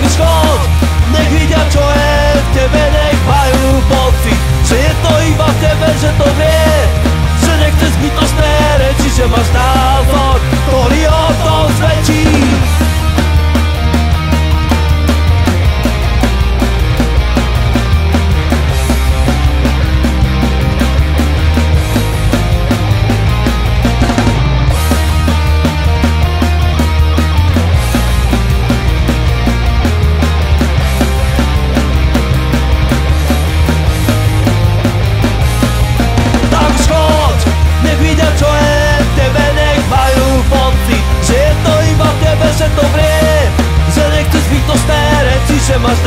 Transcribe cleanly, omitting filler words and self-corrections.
už chod, nech vidia čo je v tebe, nech majú pocit, že je to iba v tebe, že to vie, že nechce zbytočné reči, že máš názor, ktorý o tom svedčí. Že to iba v tebe, že to vie, že nechceš bytostné reči, že máš